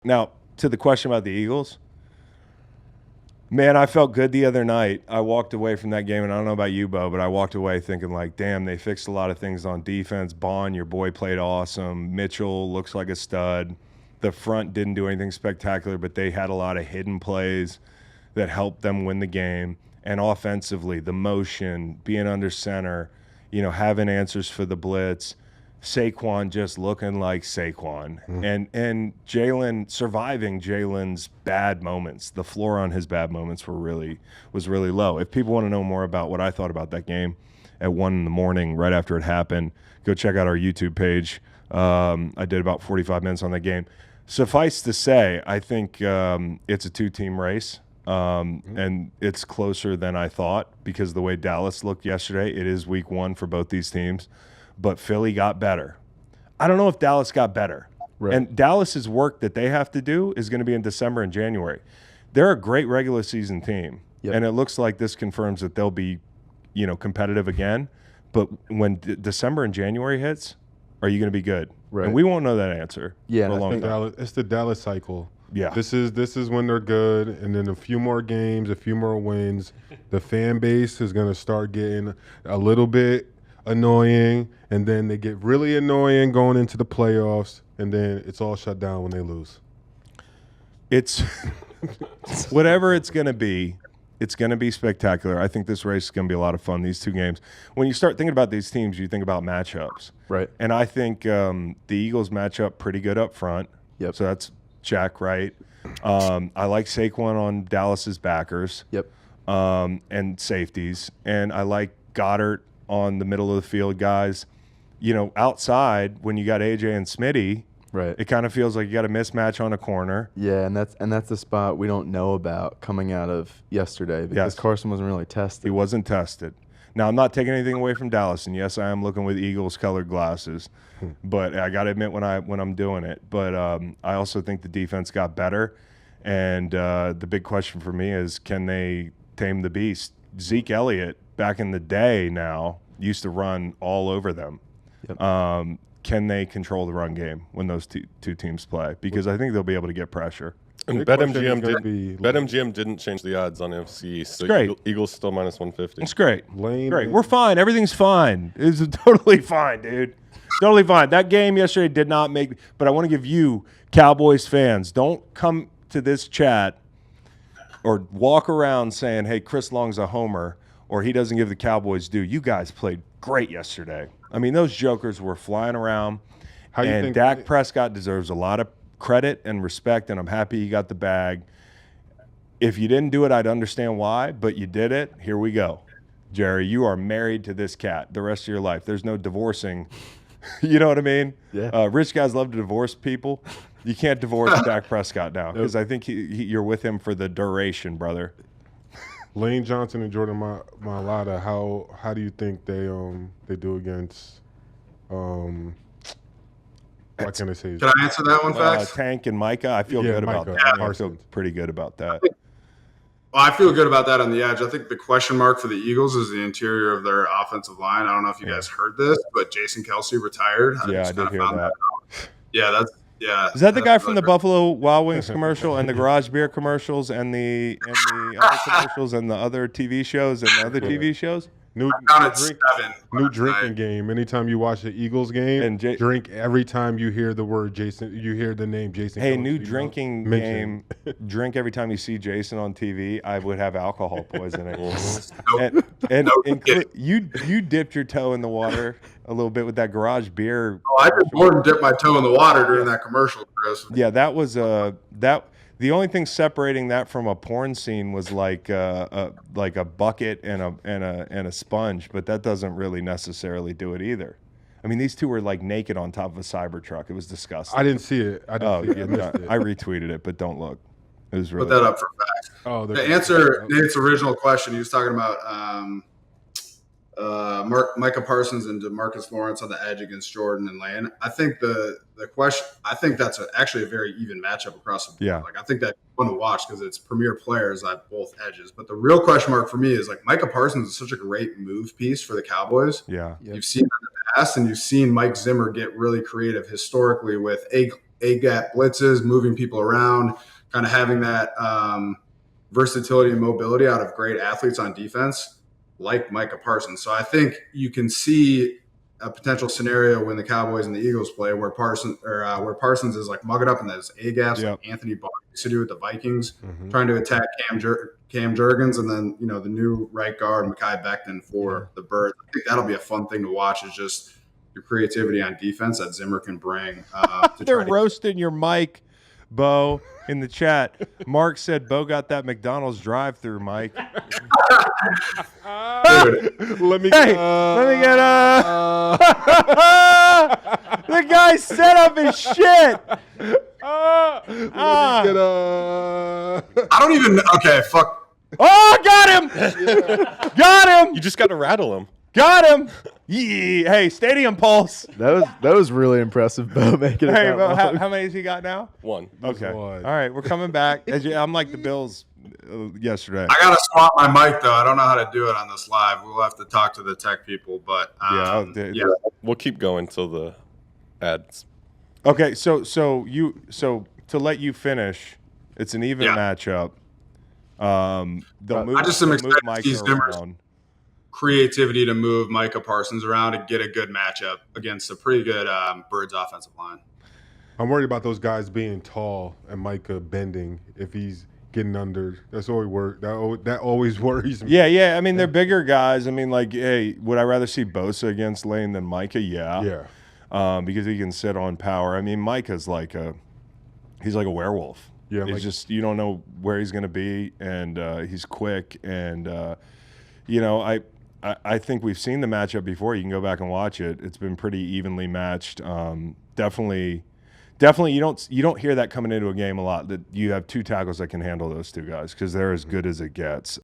Now, to the question about the Eagles, man, I felt good the other night. I walked away from that game, and I don't know about you, Beau, but I walked away thinking like, damn, they fixed a lot of things on defense. Bond, your boy, played awesome. Mitchell looks like a stud. The front didn't do anything spectacular, but they had a lot of hidden plays that helped them win the game. And offensively, the motion, being under center, having answers for the blitz, Saquon just looking like Saquon, and Jalen surviving Jalen's bad moments. The floor on his bad moments was really low. If people want to know more about what I thought about that game at 1 a.m. right after it happened, go check out our YouTube page. I did about 45 minutes on that game. Suffice to say, I think it's a two-team race. And it's closer than I thought because the way Dallas looked yesterday. It is week 1 for both these teams, but Philly got better. I don't know if Dallas got better. Right. And Dallas's work that they have to do is going to be in December and January. They're a great regular season team, and it looks like this confirms that they'll be, competitive again. But when December and January hits, are you going to be good? Right. And we won't know that answer for a long time. It's the Dallas cycle. Yeah. This is when they're good, and then a few more games, a few more wins. The fan base is going to start getting a little bit annoying, and then they get really annoying going into the playoffs, and then it's all shut down when they lose. It's whatever it's going to be. It's going to be spectacular. I think this race is going to be a lot of fun, these two games. When you start thinking about these teams, you think about matchups. Right. And I think the Eagles match up pretty good up front. Yep. So that's check, right? I like Saquon on Dallas's backers. Yep. And safeties. And I like Goddard on the middle of the field guys. Outside, when you got AJ and Smitty, right, it kind of feels like you got a mismatch on a corner. Yeah, and that's the spot we don't know about coming out of yesterday because Carson wasn't really tested. He wasn't tested. Now, I'm not taking anything away from Dallas, and yes, I am looking with Eagles-colored glasses, but I got to admit when I'm doing it. But I also think the defense got better, and the big question for me is, can they tame the beast? Zeke Elliott, back in the day now, used to run all over them. Yep. Can they control the run game when those two teams play? Because I think they'll be able to get pressure. And BetMGM didn't change the odds on NFC East. So great. Eagles still minus 150. It's great. Great. We're fine. Everything's fine. It's totally fine, dude. Totally fine. That game yesterday did not make – but I want to give you, Cowboys fans, don't come to this chat or walk around saying, hey, Chris Long's a homer or he doesn't give the Cowboys due. You guys played great yesterday. I mean, those jokers were flying around. And Dak Prescott deserves a lot of credit and respect, and I'm happy he got the bag. If you didn't do it, I'd understand why, but you did it. Here we go. Jerry, you are married to this cat the rest of your life. There's no divorcing. You know what I mean? Yeah. Rich guys love to divorce people. You can't divorce Dak Prescott now because I think you're with him for the duration, brother. Lane Johnson and Jordan Mailata, how do you think they do against what can I say? Can I answer that one, Fax? Tank and Micah, I feel good about that. I feel pretty good about that. Well, I feel good about that on the edge. I think the question mark for the Eagles is the interior of their offensive line. I don't know if you guys heard this, but Jason Kelsey retired. I did hear that. Is that the guy from the Buffalo Wild Wings commercial and the garage beer commercials and the other commercials and the other TV shows and the other TV shows? New drinking game. Anytime you watch the Eagles game, and drink every time you hear the word Jason. You hear the name Jason. Hey, new drinking game. Drink every time you see Jason on TV. I would have alcohol poisoning. You dipped your toe in the water a little bit with that garage beer. Oh, I did more than dip my toe in the water during that commercial, Chris. Yeah, that was that. The only thing separating that from a porn scene was like a bucket and a sponge, but that doesn't really necessarily do it either. I mean, these two were like naked on top of a Cybertruck. It was disgusting. I didn't see it. I retweeted it, but don't look. It was really put that up for facts. To answer Nate's original question, he was talking about Micah Parsons and DeMarcus Lawrence on the edge against Jordan and Lane. I think the question. I think that's actually a very even matchup across the board. Yeah. Like I think that's fun to watch because it's premier players at both edges. But the real question mark for me is like Micah Parsons is such a great move piece for the Cowboys. Yeah. You've seen it in the past, and you've seen Mike Zimmer get really creative historically with A-gap blitzes, moving people around, kind of having that versatility and mobility out of great athletes on defense like Micah Parsons. So I think you can see a potential scenario when the Cowboys and the Eagles play where Parsons is like mugging up in those A-gaps like Anthony Barr used to do with the Vikings, trying to attack Cam Jurgens, and then, you know, the new right guard, Mekhi Becton for the Birds. I think that'll be a fun thing to watch, is just your creativity on defense that Zimmer can bring. They're roasting your mic, Beau, in the chat. Mark said Beau got that McDonald's drive-through, Mike. Let me get the guy set up his shit. I don't even. Okay, fuck. Oh, got him! Got him! You just got to rattle him. Got him! Yeah. Hey, Stadium Pulse. That was really impressive, Beau, making it. Hey, Beau, how many has he got now? One. Okay. All right, we're coming back. I'm like the Bills yesterday. I gotta swap my mic though. I don't know how to do it on this live. We'll have to talk to the tech people, but We'll keep going till the ads. Okay, so to let you finish, it's an even matchup. I just am excited to see Zimmer's creativity to move Micah Parsons around and get a good matchup against a pretty good Birds offensive line. I'm worried about those guys being tall and Micah bending if he's getting under. That's always that always worries me. Yeah. I mean, they're bigger guys. I mean, like, hey, would I rather see Bosa against Lane than Micah? Yeah. Because he can sit on power. I mean, Micah's he's like a werewolf. Yeah, he's just, you don't know where he's going to be, and he's quick, and I think we've seen the matchup before. You can go back and watch it. It's been pretty evenly matched. Definitely, you don't hear that coming into a game a lot, that you have two tackles that can handle those two guys, because they're as good as it gets.